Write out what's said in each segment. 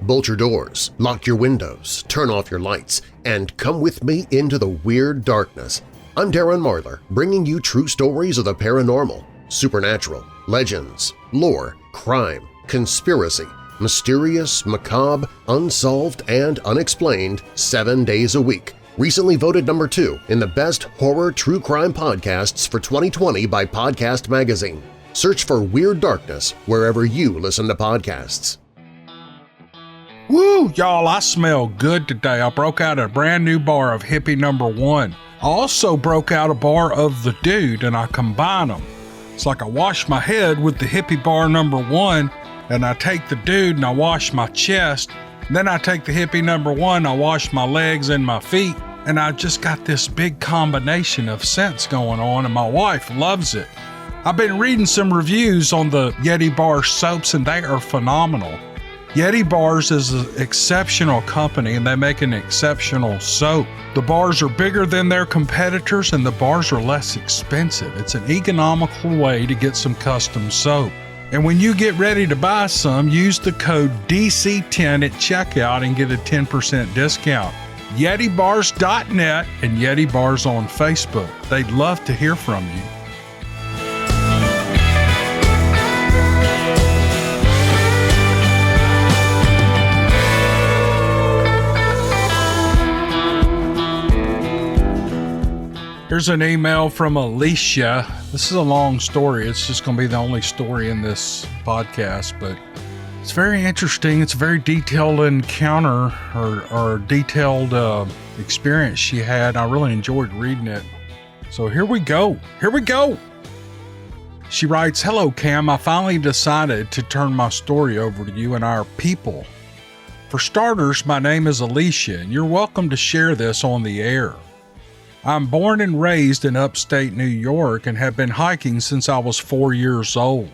Bolt your doors, lock your windows, turn off your lights, and come with me into the weird darkness. I'm Darren Marlar, bringing you true stories of the paranormal, supernatural, legends, lore, crime, conspiracy, mysterious, macabre, unsolved, and unexplained 7 days a week. Recently voted number 2 in the best horror true crime podcasts for 2020 by Podcast Magazine. Search for Weird Darkness wherever you listen to podcasts. Woo, y'all, I smell good today. I broke out a brand new bar of hippie number 1. I also broke out a bar of the dude and I combine them. It's like I wash my head with the hippie bar number 1 and I take the dude and I wash my chest. Then I take the hippie number 1, I wash my legs and my feet, and I just got this big combination of scents going on and my wife loves it. I've been reading some reviews on the Yeti Bar soaps and they are phenomenal. Yeti Bars is an exceptional company and they make an exceptional soap. The bars are bigger than their competitors and the bars are less expensive. It's an economical way to get some custom soap. And when you get ready to buy some, use the code DC10 at checkout and get a 10% discount. YetiBars.net and Yeti Bars on Facebook. They'd love to hear from you. Here's an email from Alicia. This is a long story. It's just going to be the only story in this podcast, but it's very interesting. It's a very detailed encounter or detailed experience she had. I really enjoyed reading it. So here we go. She writes, "Hello, Cam. I finally decided to turn my story over to you and our people. For starters, my name is Alicia, and you're welcome to share this on the air. I'm born and raised in upstate New York and have been hiking since I was 4 years old.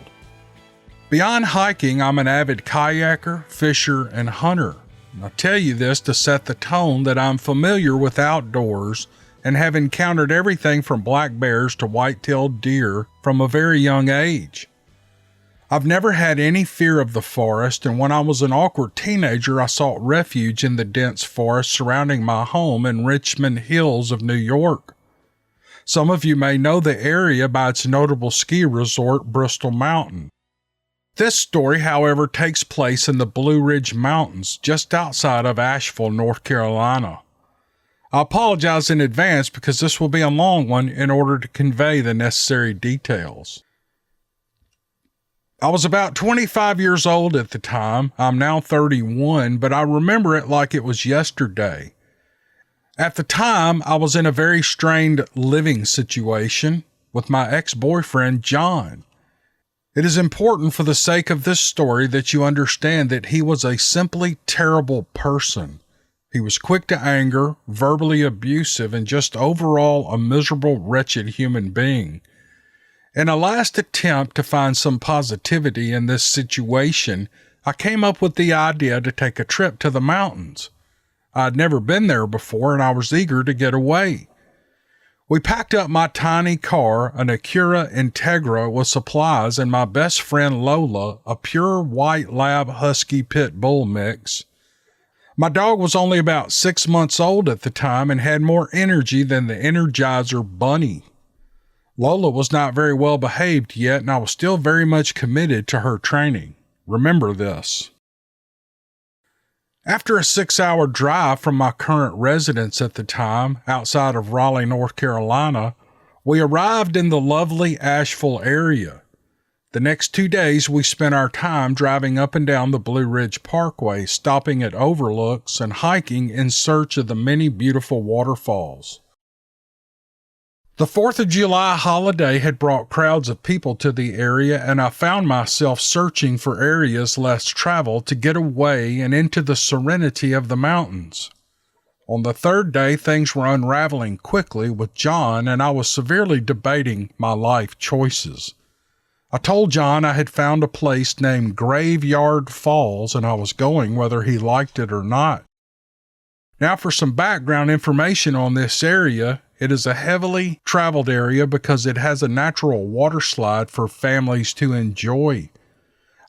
Beyond hiking, I'm an avid kayaker, fisher, and hunter. And I tell you this to set the tone that I'm familiar with outdoors and have encountered everything from black bears to white-tailed deer from a very young age. I've never had any fear of the forest, and when I was an awkward teenager, I sought refuge in the dense forest surrounding my home in Richmond Hills of New York. Some of you may know the area by its notable ski resort, Bristol Mountain. This story, however, takes place in the Blue Ridge Mountains, just outside of Asheville, North Carolina. I apologize in advance because this will be a long one in order to convey the necessary details. I was about 25 years old at the time. I'm now 31, but I remember it like it was yesterday. At the time, I was in a very strained living situation with my ex-boyfriend, John. It is important for the sake of this story that you understand that he was a simply terrible person. He was quick to anger, verbally abusive, and just overall a miserable, wretched human being. In a last attempt to find some positivity in this situation, I came up with the idea to take a trip to the mountains. I'd never been there before and I was eager to get away. We packed up my tiny car, an Acura Integra with supplies, and my best friend Lola, a pure white lab husky pit bull mix. My dog was only about 6 months old at the time and had more energy than the Energizer Bunny. Lola was not very well behaved yet, and I was still very much committed to her training. Remember this. After a 6-hour drive from my current residence at the time, outside of Raleigh, North Carolina, we arrived in the lovely Asheville area. The next 2 days, we spent our time driving up and down the Blue Ridge Parkway, stopping at overlooks and hiking in search of the many beautiful waterfalls. The 4th of July holiday had brought crowds of people to the area, and I found myself searching for areas less traveled to get away and into the serenity of the mountains. On the 3rd day, things were unraveling quickly with John, and I was severely debating my life choices. I told John I had found a place named Graveyard Falls, and I was going whether he liked it or not. Now for some background information on this area. It is a heavily traveled area because it has a natural water slide for families to enjoy.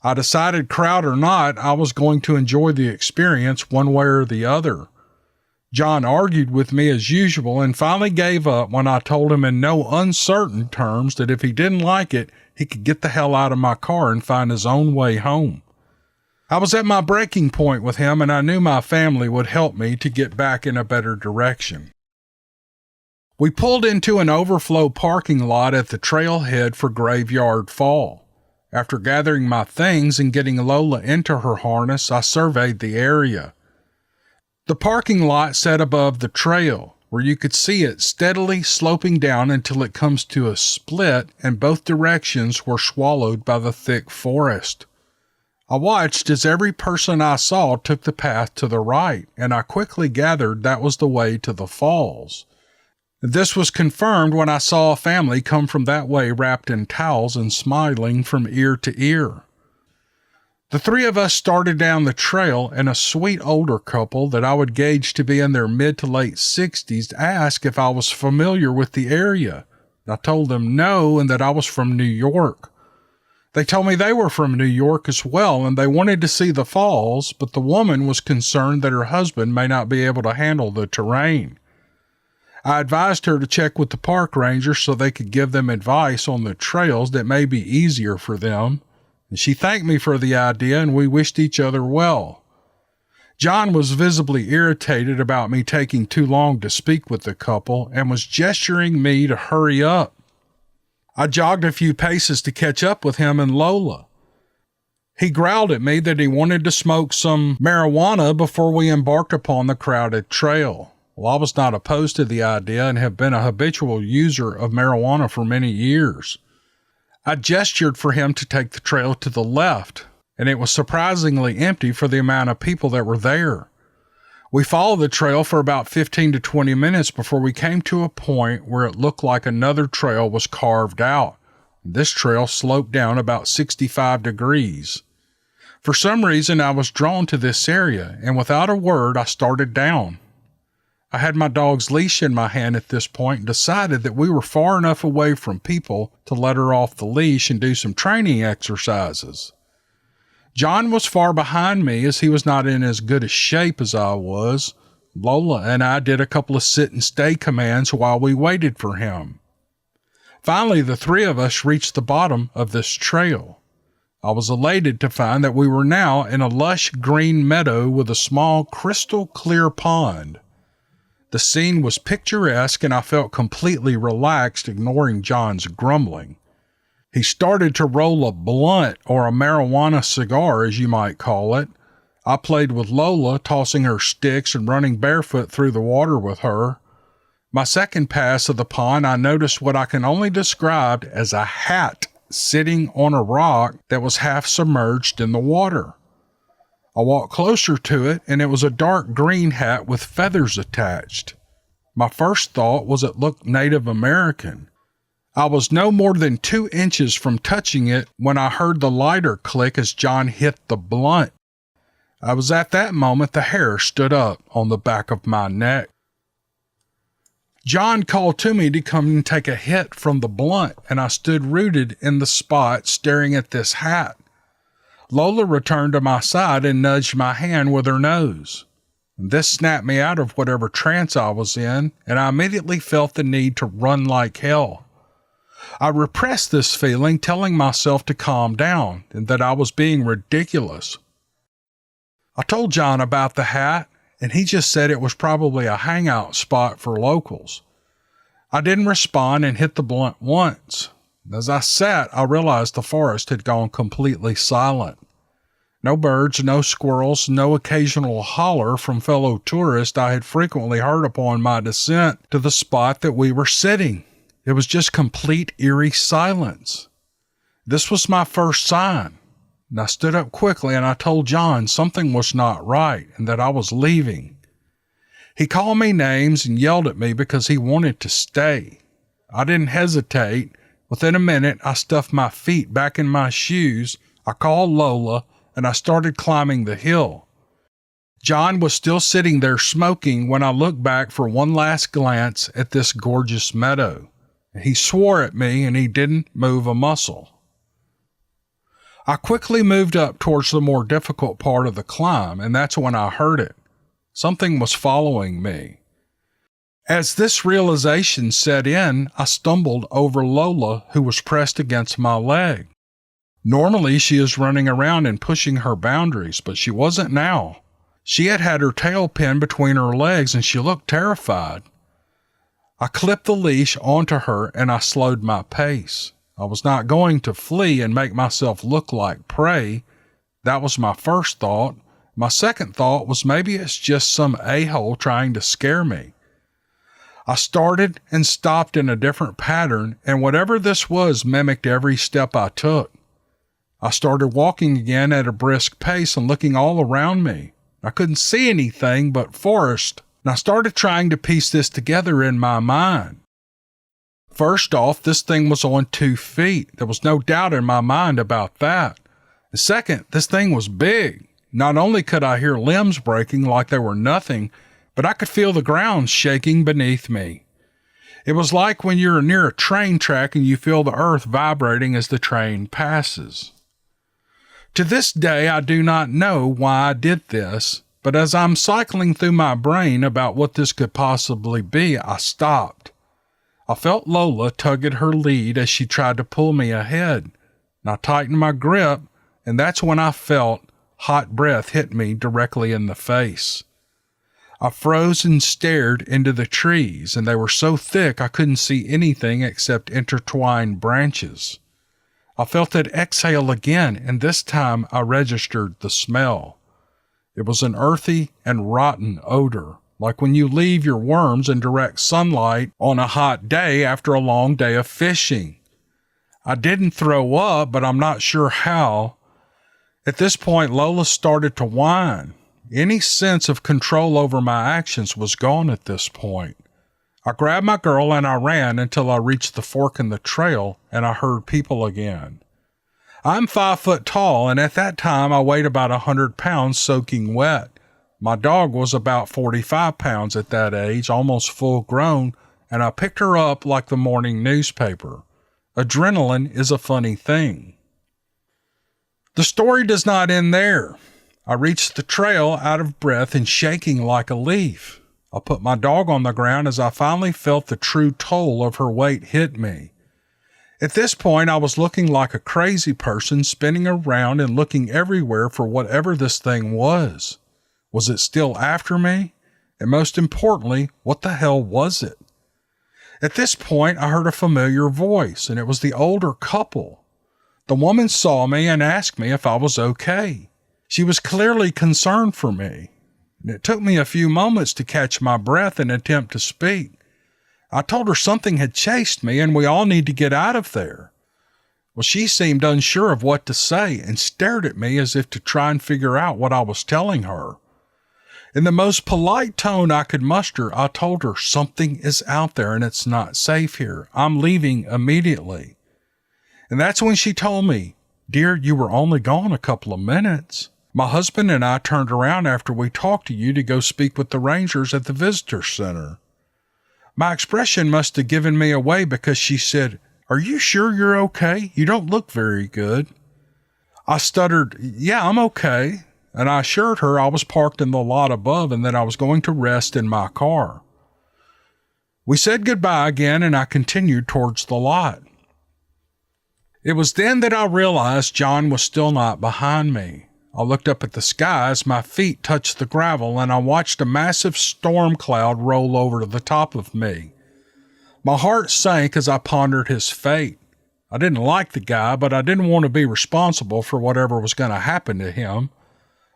I decided, crowd or not, I was going to enjoy the experience one way or the other. John argued with me as usual and finally gave up when I told him in no uncertain terms that if he didn't like it, he could get the hell out of my car and find his own way home. I was at my breaking point with him, and I knew my family would help me to get back in a better direction. We pulled into an overflow parking lot at the trailhead for Graveyard Fall. After gathering my things and getting Lola into her harness, I surveyed the area. The parking lot sat above the trail, where you could see it steadily sloping down until it comes to a split and both directions were swallowed by the thick forest. I watched as every person I saw took the path to the right, and I quickly gathered that was the way to the falls. This was confirmed when I saw a family come from that way wrapped in towels and smiling from ear to ear. The three of us started down the trail, and a sweet older couple that I would gauge to be in their mid to late 60s asked if I was familiar with the area. I told them no, and that I was from New York. They told me they were from New York as well, and they wanted to see the falls, but the woman was concerned that her husband may not be able to handle the terrain. I advised her to check with the park ranger so they could give them advice on the trails that may be easier for them. She thanked me for the idea, and we wished each other well. John was visibly irritated about me taking too long to speak with the couple and was gesturing me to hurry up. I jogged a few paces to catch up with him and Lola. He growled at me that he wanted to smoke some marijuana before we embarked upon the crowded trail. Well, I was not opposed to the idea and have been a habitual user of marijuana for many years. I gestured for him to take the trail to the left, and it was surprisingly empty for the amount of people that were there. We followed the trail for about 15 to 20 minutes before we came to a point where it looked like another trail was carved out. This trail sloped down about 65 degrees. For some reason, I was drawn to this area, and without a word, I started down. I had my dog's leash in my hand at this point and decided that we were far enough away from people to let her off the leash and do some training exercises. John was far behind me as he was not in as good a shape as I was. Lola and I did a couple of sit and stay commands while we waited for him. Finally, the three of us reached the bottom of this trail. I was elated to find that we were now in a lush green meadow with a small crystal clear pond. The scene was picturesque, and I felt completely relaxed, ignoring John's grumbling. He started to roll a blunt, or a marijuana cigar, as you might call it. I played with Lola, tossing her sticks and running barefoot through the water with her. My second pass of the pond, I noticed what I can only describe as a hat sitting on a rock that was half submerged in the water. I walked closer to it, and it was a dark green hat with feathers attached. My first thought was it looked Native American. I was no more than 2 inches from touching it when I heard the lighter click as John hit the blunt. I was at that moment the hair stood up on the back of my neck. John called to me to come and take a hit from the blunt, and I stood rooted in the spot staring at this hat. Lola returned to my side and nudged my hand with her nose. This snapped me out of whatever trance I was in, and I immediately felt the need to run like hell. I repressed this feeling, telling myself to calm down and that I was being ridiculous. I told John about the hat, and he just said it was probably a hangout spot for locals. I didn't respond and hit the blunt once. As I sat, I realized the forest had gone completely silent. No birds, no squirrels, no occasional holler from fellow tourists I had frequently heard upon my descent to the spot that we were sitting. It was just complete eerie silence. This was my first sign, and I stood up quickly and I told John something was not right and that I was leaving. He called me names and yelled at me because he wanted to stay. I didn't hesitate. Within a minute, I stuffed my feet back in my shoes, I called Lola, and I started climbing the hill. John was still sitting there smoking when I looked back for one last glance at this gorgeous meadow. He swore at me, and he didn't move a muscle. I quickly moved up towards the more difficult part of the climb, and that's when I heard it. Something was following me. As this realization set in, I stumbled over Lola, who was pressed against my leg. Normally, she is running around and pushing her boundaries, but she wasn't now. She had her tail pinned between her legs, and she looked terrified. I clipped the leash onto her, and I slowed my pace. I was not going to flee and make myself look like prey. That was my first thought. My second thought was maybe it's just some a-hole trying to scare me. I started and stopped in a different pattern, and whatever this was mimicked every step I took. I started walking again at a brisk pace and looking all around me. I couldn't see anything but forest, and I started trying to piece this together in my mind. First off, this thing was on 2 feet. There was no doubt in my mind about that. And second, this thing was big. Not only could I hear limbs breaking like they were nothing, but I could feel the ground shaking beneath me. It was like when you're near a train track and you feel the earth vibrating as the train passes. To this day, I do not know why I did this, but as I'm cycling through my brain about what this could possibly be, I stopped. I felt Lola tug at her lead as she tried to pull me ahead, and I tightened my grip, and that's when I felt hot breath hit me directly in the face. I froze and stared into the trees, and they were so thick I couldn't see anything except intertwined branches. I felt it exhale again, and this time I registered the smell. It was an earthy and rotten odor, like when you leave your worms in direct sunlight on a hot day after a long day of fishing. I didn't throw up, but I'm not sure how. At this point, Lola started to whine. Any sense of control over my actions was gone at this point. I grabbed my girl and I ran until I reached the fork in the trail and I heard people again. I'm 5 foot tall, and at that time I weighed about 100 pounds soaking wet. My dog was about 45 pounds at that age, almost full grown, and I picked her up like the morning newspaper. Adrenaline is a funny thing. The story does not end there. I reached the trail out of breath and shaking like a leaf. I put my dog on the ground as I finally felt the true toll of her weight hit me. At this point, I was looking like a crazy person, spinning around and looking everywhere for whatever this thing was. Was it still after me? And most importantly, what the hell was it? At this point, I heard a familiar voice, and it was the older couple. The woman saw me and asked me if I was okay. She was clearly concerned for me, and it took me a few moments to catch my breath and attempt to speak. I told her something had chased me and we all need to get out of there. Well, she seemed unsure of what to say and stared at me as if to try and figure out what I was telling her. In the most polite tone I could muster, I told her something is out there and it's not safe here. I'm leaving immediately. And that's when she told me, "Dear, you were only gone a couple of minutes. My husband and I turned around after we talked to you to go speak with the rangers at the visitor center." My expression must have given me away because she said, "Are you sure you're okay? You don't look very good." I stuttered, "Yeah, I'm okay." And I assured her I was parked in the lot above and that I was going to rest in my car. We said goodbye again and I continued towards the lot. It was then that I realized John was still not behind me. I looked up at the sky as my feet touched the gravel and I watched a massive storm cloud roll over to the top of me. My heart sank as I pondered his fate. I didn't like the guy, but I didn't want to be responsible for whatever was going to happen to him.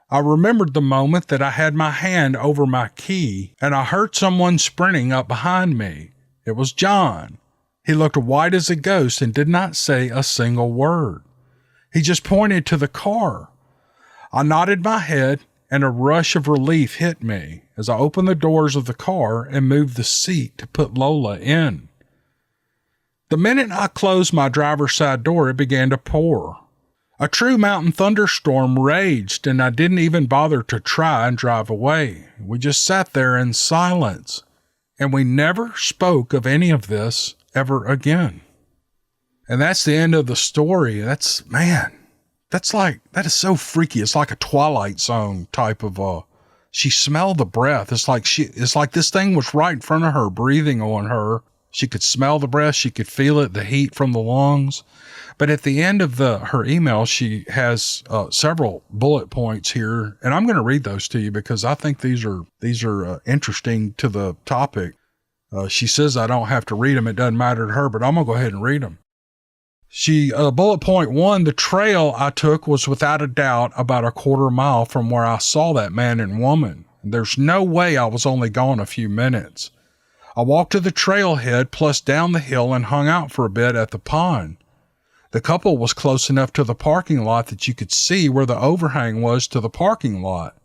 I remembered the moment that I had my hand over my key and I heard someone sprinting up behind me. It was John. He looked white as a ghost and did not say a single word. He just pointed to the car. I nodded my head and a rush of relief hit me as I opened the doors of the car and moved the seat to put Lola in. The minute I closed my driver's side door, it began to pour. A true mountain thunderstorm raged and I didn't even bother to try and drive away. We just sat there in silence and we never spoke of any of this ever again. And that's the end of the story. that is so freaky. It's like a Twilight Zone type of, she smelled the breath. It's like this thing was right in front of her, breathing on her. She could smell the breath. She could feel it, the heat from the lungs. But at the end of her email, she has several bullet points here, and I'm going to read those to you because I think these are interesting to the topic. She says I don't have to read them. It doesn't matter to her, but I'm going to go ahead and read them. Bullet point 1, the trail I took was without a doubt about a quarter mile from where I saw that man and woman. There's no way I was only gone a few minutes. I walked to the trailhead plus down the hill and hung out for a bit at the pond. The couple was close enough to the parking lot that you could see where the overhang was to the parking lot.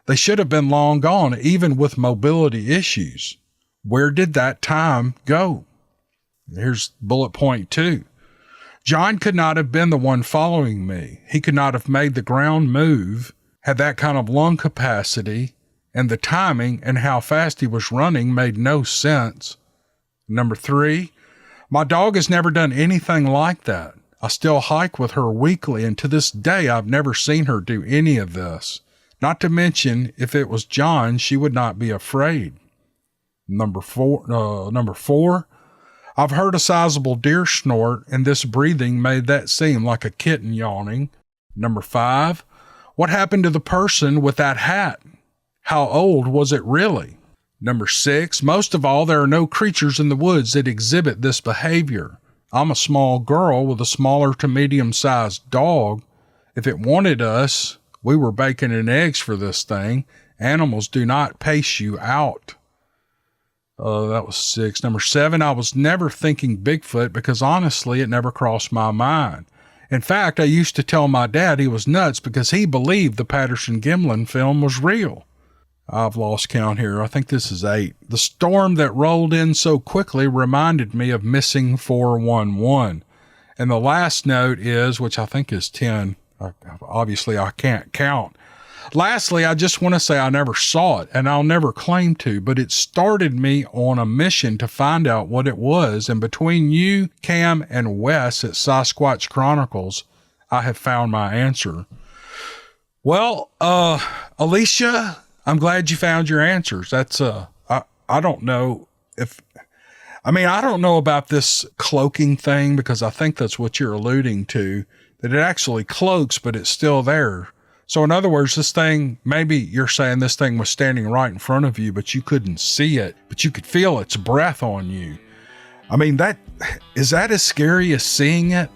They should have been long gone, even with mobility issues. Where did that time go? Here's bullet point 2. John could not have been the one following me. He could not have made the ground move, had that kind of lung capacity, and the timing and how fast he was running made no sense. Number 3, my dog has never done anything like that. I still hike with her weekly, and to this day I've never seen her do any of this. Not to mention, if it was John, she would not be afraid. Number 4, I've heard a sizable deer snort, and this breathing made that seem like a kitten yawning. Number 5, what happened to the person with that hat? How old was it really? Number 6, most of all, there are no creatures in the woods that exhibit this behavior. I'm a small girl with a smaller to medium-sized dog. If it wanted us, we were bacon and eggs for this thing. Animals do not pace you out. That was 6. Number 7, I was never thinking Bigfoot because honestly, it never crossed my mind. In fact, I used to tell my dad he was nuts because he believed the Patterson-Gimlin film was real. I've lost count here. I think this is 8. The storm that rolled in so quickly reminded me of Missing 411. And the last note is, which I think is 10. Obviously, I can't count. Lastly, I just want to say I never saw it, and I'll never claim to, but it started me on a mission to find out what it was. And between you, Cam, and Wes at Sasquatch Chronicles, I have found my answer. Well, Alicia, I'm glad you found your answers. That's, I don't know I don't know about this cloaking thing because I think that's what you're alluding to, that it actually cloaks, but it's still there. So in other words, this thing, maybe you're saying this thing was standing right in front of you, but you couldn't see it, but you could feel its breath on you. I mean, is that as scary as seeing it?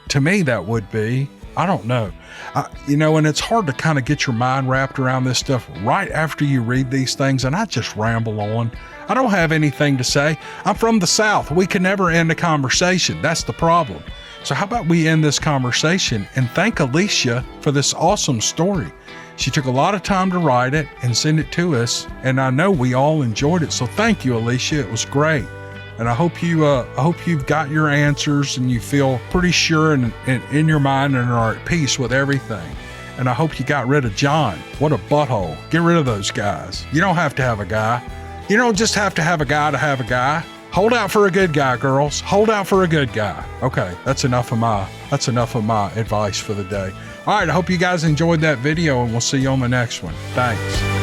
To me, that would be. I don't know. And it's hard to kind of get your mind wrapped around this stuff right after you read these things, and I just ramble on. I don't have anything to say. I'm from the South. We can never end a conversation. That's the problem. So how about we end this conversation and thank Alicia for this awesome story. She took a lot of time to write it and send it to us, and I know we all enjoyed it. So thank you, Alicia. It was great. And I hope you've got your answers and you feel pretty sure and in your mind and are at peace with everything. And I hope you got rid of John. What a butthole. Get rid of those guys. You don't have to have a guy. You don't just have to have a guy to have a guy. Hold out for a good guy, girls. Hold out for a good guy. Okay, that's enough of my advice for the day. All right, I hope you guys enjoyed that video, and we'll see you on the next one. Thanks.